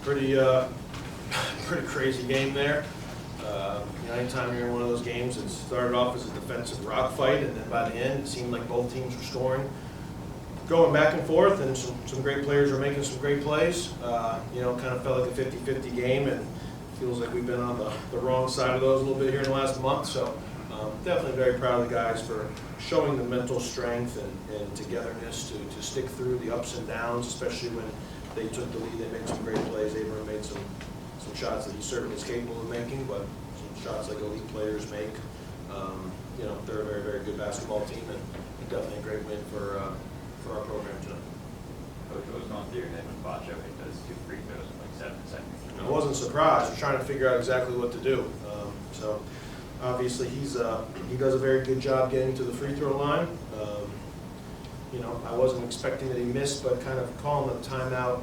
Pretty pretty crazy game there. Anytime you're in one of those games, it started off as a defensive rock fight, and then by the end, it seemed like both teams were scoring, going back and forth, and some great players were making some great plays. Kind of felt like a 50-50 game, and feels like we've been on the wrong side of those a little bit here in the last month. So definitely very proud of the guys for showing the mental strength and togetherness to stick through the ups and downs, especially when they took the lead. They made some great plays. Abram made some shots that he certainly is capable of making, but some shots like elite players make. They're a very, very good basketball team, and definitely a great win for our program tonight. Coach, what was going through your head when Bacho hit those 2 free throws in like 7 seconds? I wasn't surprised. I was trying to figure out exactly what to do. So obviously he does a very good job getting to the free throw line. I wasn't expecting that he missed, but kind of calling the timeout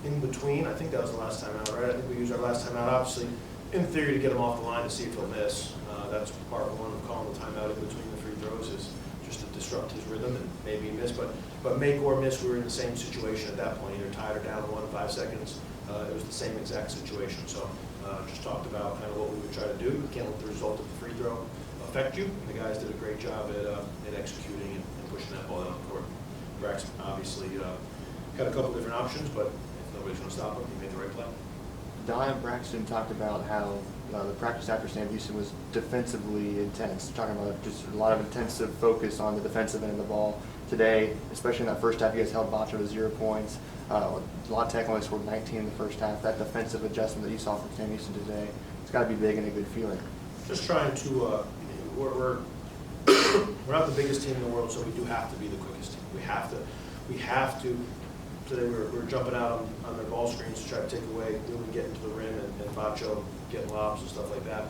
in between. I think that was the last time out, right? I think we used our last time out, obviously, in theory, to get him off the line to see if he'll miss. That's part one of calling the timeout in between the free throws, is just to disrupt his rhythm and maybe he miss. But make or miss, we were in the same situation at that point, either tied or down 5 seconds. It was the same exact situation. So just talked about kind of what we would try to do. We can't let the result of the free throw affect you. And the guys did a great job at executing and pushing that ball down the court. Braxton obviously had a couple different options, but if nobody's going to stop him, he made the right play. Don and Braxton talked about how the practice after Sam Houston was defensively intense, talking about just a lot of intensive focus on the defensive end of the ball. Today, especially in that first half, you guys held Bacho to 0 points. La Tech only scored 19 in the first half. That defensive adjustment that you saw from Sam Houston today, it's got to be big and a good feeling. Just trying to, we're not the biggest team in the world, so we do have to be the quickest team. We have to. Today we're jumping out on their ball screens to try to take away, really getting to the rim and Bacho getting lobs and stuff like that.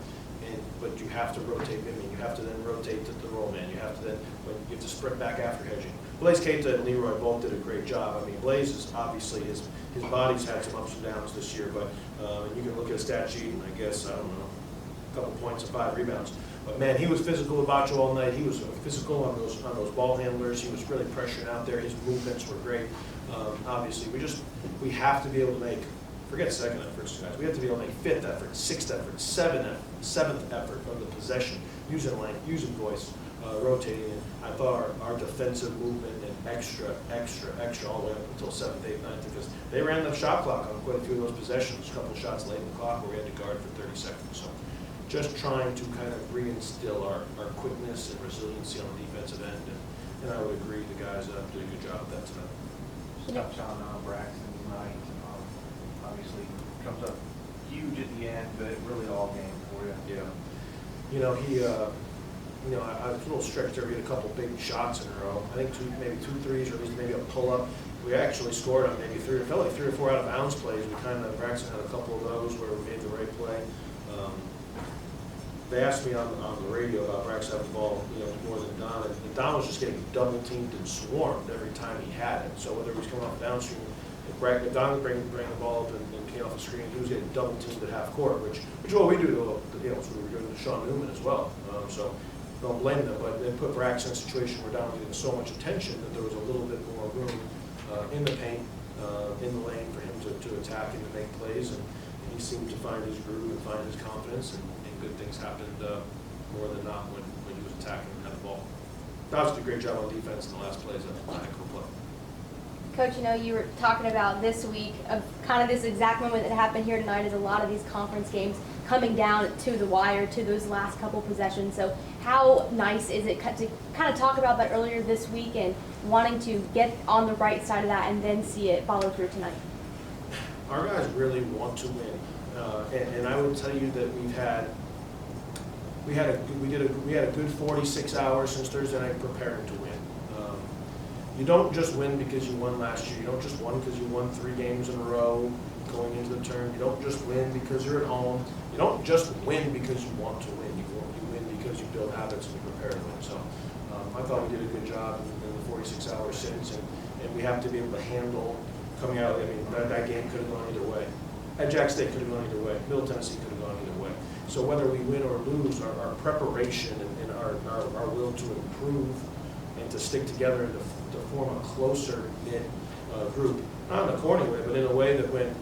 But you have to rotate. You have to then rotate to the roll man. You have to sprint back after hedging. Blaze Keita and Leroy both did a great job. I mean, Blaze is obviously his body's had some ups and downs this year, but and you can look at a stat sheet and I guess a couple points and 5 rebounds. But man, he was physical with Bacho all night. He was physical on those ball handlers. He was really pressuring out there. His movements were great. Obviously, we have to be able to make, forget second efforts, guys. We have to be able to make 5th effort, 6th effort, 7th effort of the possession, using length, using voice, rotating. And I thought our defensive movement and extra all the way up until 7th, 8th, 9th, because they ran the shot clock on quite a few of those possessions, a couple shots late in the clock where we had to guard for 30 seconds. So just trying to kind of reinstill our quickness and resiliency on the defensive end. And I would agree the guys did a good job with that tonight. Touch on Braxton tonight. Obviously comes up huge at the end, but really all game for you. Yeah. I was a little stretched there. We had a couple big shots in a row. I think maybe two threes, or at least maybe a pull-up. We actually scored on maybe 3 or 4 out-of-bounds plays. Braxton had a couple of those where we made the right play. They asked me on the radio about Braxton having the ball, more than Don, and Don was just getting double teamed and swarmed every time he had it. So whether he was coming off downstream, if Don was bringing the ball up and came off the screen, he was getting double teamed at half court, which is what we do. That's what we were doing with Sean Newman as well. So don't blame them, but it put Braxton in a situation where Don was getting so much attention that there was a little bit more room in the paint, in the lane for him to attack and to make plays, and he seemed to find his groove and find his confidence, and good things happened more than not when he was attacking and had the ball. Dodge did a great job on defense in the last plays of the play. Coach, you were talking about this week of kind of this exact moment that happened here tonight is a lot of these conference games coming down to the wire, to those last couple possessions. So how nice is it to kind of talk about that earlier this week and wanting to get on the right side of that and then see it follow through tonight? Our guys really want to win. And I would tell you that we had a good 46 hours since Thursday night preparing to win. You don't just win because you won last year. You don't just win because you won 3 games in a row going into the term. You don't just win because you're at home. You don't just win because you want to win. You win because you build habits and you prepare to win. So I thought we did a good job in the 46 hours since, and we have to be able to handle coming out. I mean, that game could have gone either way. At Jack State could have gone either way. Middle Tennessee could have gone either way. So whether we win or lose, our preparation and our will to improve and to stick together and to form a closer knit group, not in a corny way, but in a way that when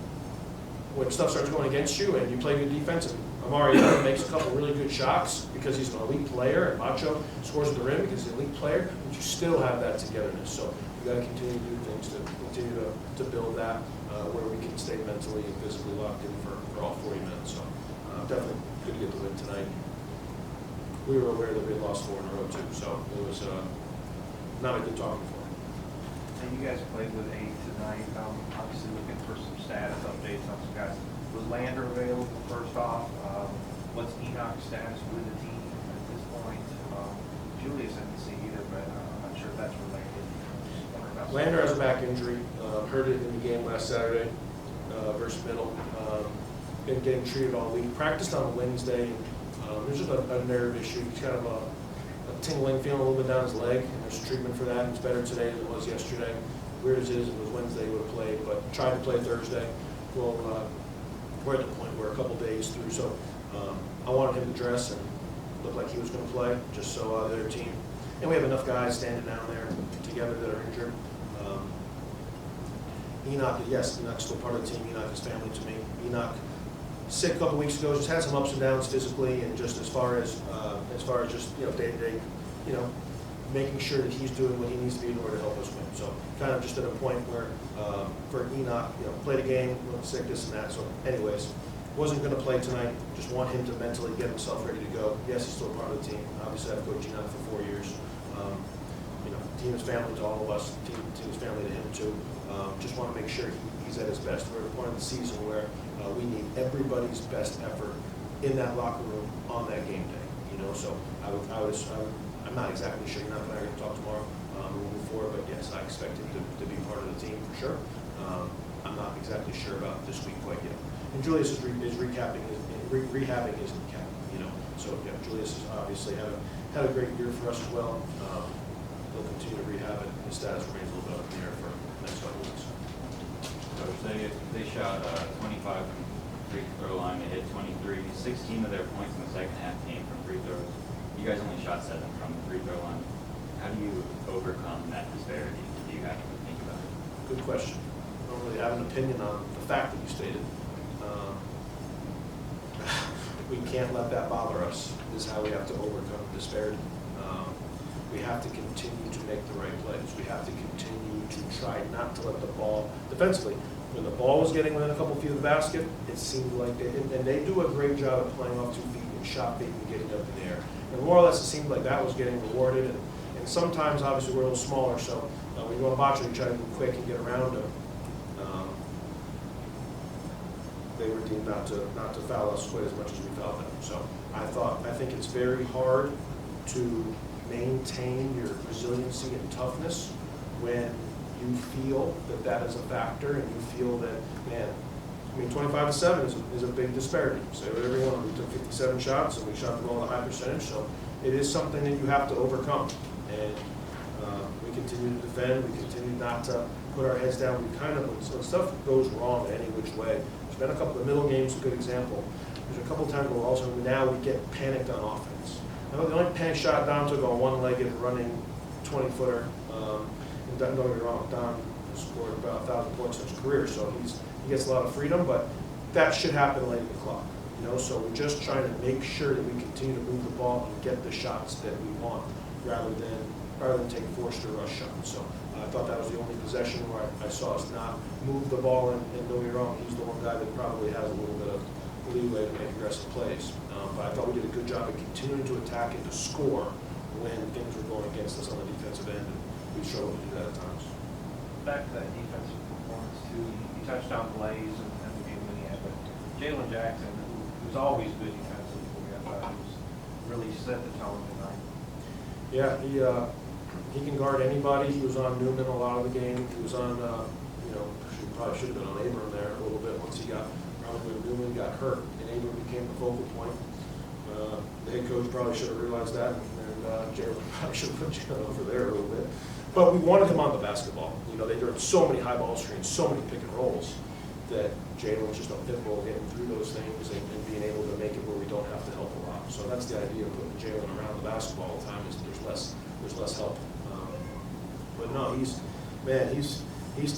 when stuff starts going against you and you play good defense, and Amari makes a couple really good shots because he's an elite player, and Macho scores at the rim because he's an elite player, but you still have that togetherness. So you got to continue to do things to continue to build that where we can stay mentally and physically locked in for all 40 minutes. So definitely good to get the win tonight. We were aware that we had lost 4 in a row too, so it was not a good talking point. And you guys played with 8 tonight. Obviously looking for some status updates on some guys. Was Lander available first off? What's Enoch's status with the team at this point? Julius I didn't see either, but I'm not sure if that's related. Just wondering about Lander has a back injury. Hurt it in the game last Saturday versus Middle. Been getting treated all week. Practiced on Wednesday. There's just a nerve issue. He's kind of a tingling feeling a little bit down his leg, and there's treatment for that. It's better today than it was yesterday. Weird as it is, it was Wednesday he would have played, but tried to play Thursday. Well, we're at the point where a couple days through, so I wanted him to dress and look like he was going to play, just so their team. And we have enough guys standing down there together that are injured. Enoch, yes, Enoch's still part of the team. Enoch is family to me. Enoch, sick a couple weeks ago, just had some ups and downs physically, and just as far as just day to day, making sure that he's doing what he needs to be in order to help us win. So kind of just at a point where for Enoch, played a game, sick, this and that. So anyways, wasn't going to play tonight. Just want him to mentally get himself ready to go. Yes, he's still part of the team. Obviously, I've coached Enoch for 4 years. Team is family to all of us. Team is family to him too. Just want to make sure he's at his best. We're at a point of the season where we need everybody's best effort in that locker room on that game day. So I'm not exactly sure. Enoch and I are going to talk tomorrow moving forward, but yes, I expect him to be part of the team for sure. I'm not exactly sure about this week quite yet. And Julius is rehabbing his knee. So yeah, Julius has obviously had a great year for us as well. He'll continue to rehab it. His status remains a little bit up in the air for the next couple of weeks. Coach, they shot 25 from free throw line. They hit 23. 16 of their points in the second half came from free throws. You guys only shot 7 from the free throw line. How do you overcome that disparity? Do you have to think about it? Good question. I don't really have an opinion on the fact that you stated. We can't let that bother us, is how we have to overcome disparity. We have to continue to make the right plays. We have to continue to try not to let the ball, defensively, when the ball was getting within a couple feet of the basket, it seemed like they do a great job of playing off 2 feet and shot big and getting up in the air. And more or less it seemed like that was getting rewarded. And sometimes, obviously, we're a little smaller, so when you go to Bacho, you try to move quick and get around them. They were deemed not to foul us quite as much as we fouled them. So I think it's very hard to maintain your resiliency and toughness when you feel that is a factor, and you feel that, man, 25-7 is a big disparity. Say whatever you want. We took 57 shots and we shot the ball at a high percentage, so it is something that you have to overcome. And we continue to defend. We continue not to put our heads down. We when stuff goes wrong any which way. There's been a couple of middle games, a good example. There's a couple of times where also now we get panicked on offense. The only panic shot Don took on one-legged running 20-footer. And don't get me wrong, Don scored about 1,000 points in his career, so he gets a lot of freedom, but that should happen late in the clock. So we're just trying to make sure that we continue to move the ball and get the shots that we want, rather than take forced or rush shots. So I thought that was the only possession where I saw us not move the ball, and don't get me wrong, he's the one guy that probably has a little bit of leeway to make aggressive plays. But I thought we did a good job of continuing to attack and to score when things were going against us on the defensive end, and we struggled to do that at times. Back to that defensive performance too. You touched on Blaze and the game that he had, but Jalen Jackson, who's always good defensively, I thought he was really set the tone tonight. Yeah, he can guard anybody. He was on Newman a lot of the game. He was on, probably should have been on Abram there a little bit once he got. Probably when Newman got hurt and Abram became the focal point. The head coach probably should have realized that, and Jalen probably should have put Jalen over there a little bit. But we wanted him on the basketball. They run so many high ball screens, so many pick and rolls, that Jalen was just a pit bull getting through those things and being able to make it where we don't have to help a lot. So that's the idea of putting Jalen around the basketball all the time, is there's less help. But no, he's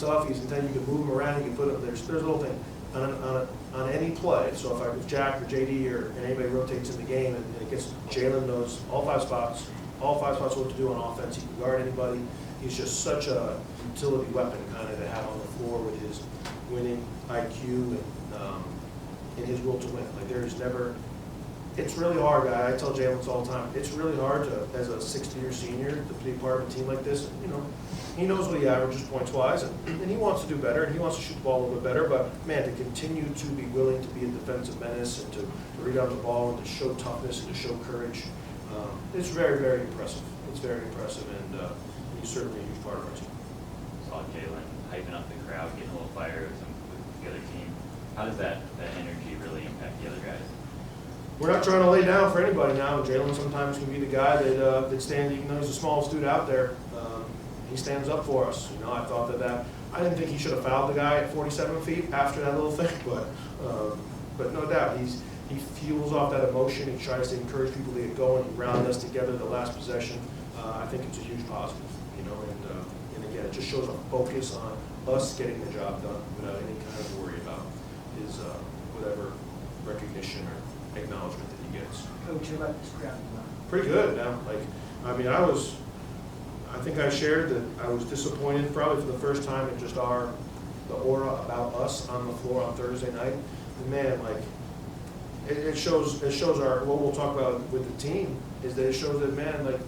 tough. He's intense. You can move him around. You can put him. There's a little thing. on any play. So if Jack or JD or anybody rotates in the game and it gets, Jalen knows all five spots what to do on offense. He can guard anybody. He's just such a utility weapon kind of to have on the floor with his winning IQ and his will to win. Like there's never, it's really hard, guy. I tell Jalen this all the time. It's really hard to, as a 60-year senior, to be part of a team like this. You know, he knows what he averages points-wise, and he wants to do better, and he wants to shoot the ball a little bit better. But man, to continue to be willing to be a defensive menace and to read out the ball and to show toughness and to show courage, it's very, very impressive. It's very impressive, and he's certainly a huge part of our team. Saw Jalen hyping up the crowd, getting a little fire with the other team. How does that energy really impact the other guys? We're not trying to lay down for anybody now. Jalen sometimes can be the guy that stands, even though he's the smallest dude out there, he stands up for us. You know, I thought that I didn't think he should have fouled the guy at 47 feet after that little thing, but no doubt he fuels off that emotion. He tries to encourage people to get going. He rallied us together the last possession. I think it's a huge positive, you know, and again, it just shows a focus on us getting the job done without any kind of worry about his whatever recognition or acknowledgement that he gets. Coach, you like this crowd tonight? Pretty good now. Like, I mean, I think I shared that I was disappointed probably for the first time in just the aura about us on the floor on Thursday night. And man, like, it shows what we'll talk about with the team is that it shows that, man, like,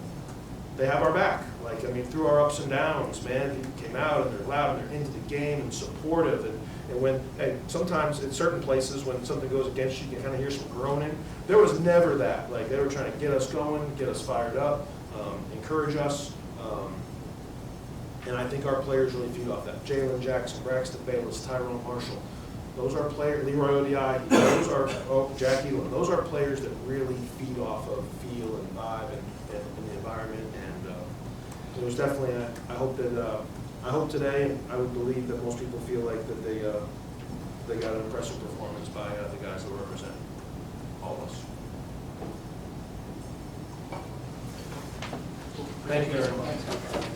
they have our back. Like, I mean, through our ups and downs, man, people came out and they're loud and they're into the game and supportive. And when, hey, sometimes in certain places when something goes against you, you can kind of hear some groaning. There was never that. Like, they were trying to get us going, get us fired up, encourage us. And I think our players really feed off that. Jalen Jackson, Braxton Bayless, Tyrone Marshall. Those are players, Leroy Odiai, those are, Jack Elam. Those are players that really feed off of feel and vibe and the environment. And it was definitely, I hope today, and I would believe that most people feel like that they got an impressive performance by the guys that represent all of us. Thank you very much.